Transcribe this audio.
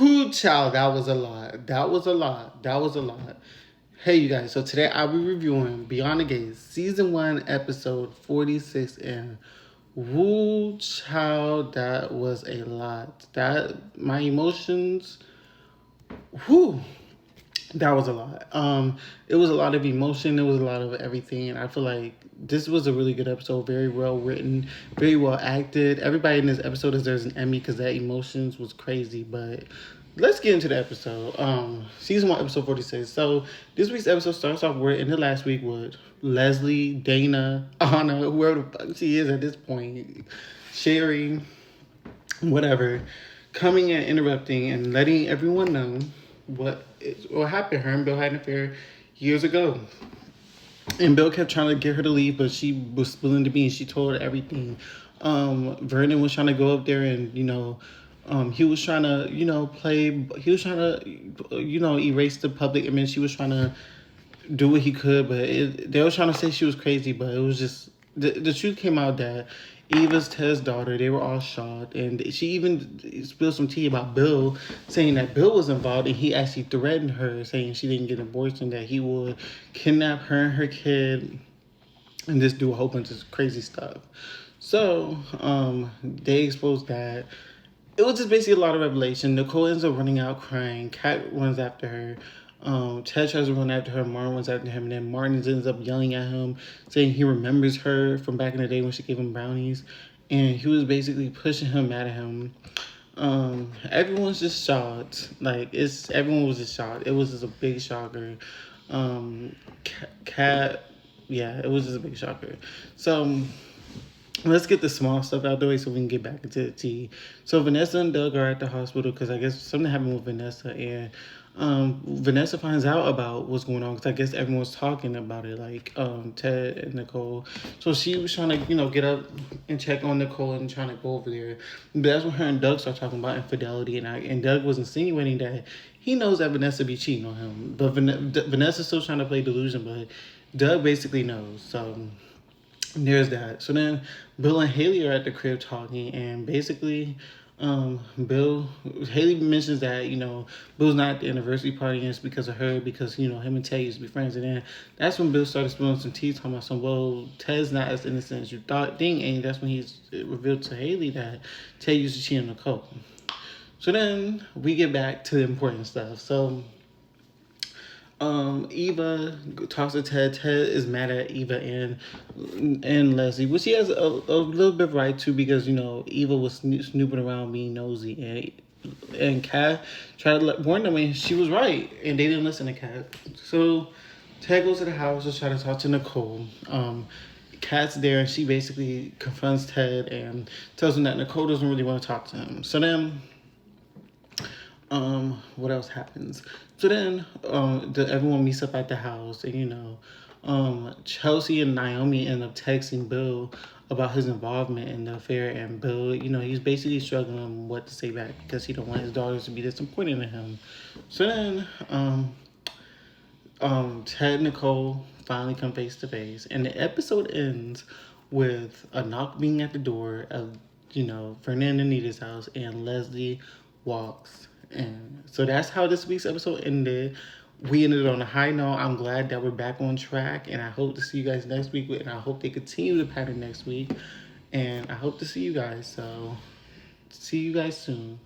Whoo, child, that was a lot. That was a lot. That was a lot. Hey, you guys. So today I'll be reviewing Beyond the Gates, Season 1, Episode 46. And whoo, child, that was a lot. My emotions, whoo, that was a lot. It was a lot of emotion. It was a lot of everything. And I feel like this was a really good episode. Very well written, very well acted. Everybody in this episode deserves an Emmy because that emotions was crazy. But let's get into the episode. Season 1, Episode 46. So this week's episode starts off where in the last week with Leslie, Dana, Anna, whoever the fuck she is at this point, Sherry, whatever, coming and interrupting and letting everyone know what happened. Her and Bill had an affair years ago. And Bill kept trying to get her to leave, but she was spilling the beans. She told her everything. Vernon was trying to go up there and, he was trying to, he was trying to, erase the public image. She was trying to do what he could, but they were trying to say she was crazy, but it was just, the truth came out that Eva's Ted's daughter, they were all shocked, and she even spilled some tea about Bill, saying that Bill was involved, and he actually threatened her, saying she didn't get an abortion, that he would kidnap her and her kid, and just do a whole bunch of crazy stuff. So, they exposed that. It was just basically a lot of revelation. Nicole ends up running out crying. Kat runs after her. Ted tries to run after her. Martin runs after him. And then Martin ends up yelling at him, saying he remembers her from back in the day when she gave him brownies. And he was basically pushing him, mad at him. Everyone's just shocked. Everyone was just shocked. It was just a big shocker. Kat, yeah, it was just a big shocker. So, let's get the small stuff out the way so we can get back into the tea. So Vanessa and Doug are at the hospital because I guess something happened with Vanessa, and Vanessa finds out about what's going on because I guess everyone's talking about it, like Ted and Nicole. So she was trying to, get up and check on Nicole and trying to go over there. But that's when her and Doug start talking about infidelity, and Doug was insinuating that he knows that Vanessa be cheating on him, but Vanessa's still trying to play delusion, but Doug basically knows. So there's that. So then Bill and Haley are at the crib talking, and basically Haley mentions that, Bill's not at the anniversary party, and it's because of her, because, him and Ted used to be friends. And then that's when Bill started spilling some tea, talking about Ted's not as innocent as you think, and that's when he's revealed to Haley that Ted used to cheat on Nicole. So then we get back to the important stuff. So Eva talks to Ted. Ted is mad at Eva and Leslie, which he has a little bit of right to, because Eva was snooping around, being nosy, and Kat tried to warn them, and she was right, and they didn't listen to Kat. So Ted goes to the house to try to talk to Nicole. Kat's there, and she basically confronts Ted and tells him that Nicole doesn't really want to talk to him. So then, what else happens? So then, everyone meets up at the house, and Chelsea and Naomi end up texting Bill about his involvement in the affair, and Bill, he's basically struggling what to say back because he don't want his daughters to be disappointed in him. So then, Ted and Nicole finally come face to face, and the episode ends with a knock being at the door of, Fernand and Anita's house, and Leslie walks. And so that's how this week's episode ended. We ended on a high note. I'm glad that we're back on track, and I hope to see you guys next week, and I hope they continue the pattern next week, and I hope to see you guys. So see you guys soon.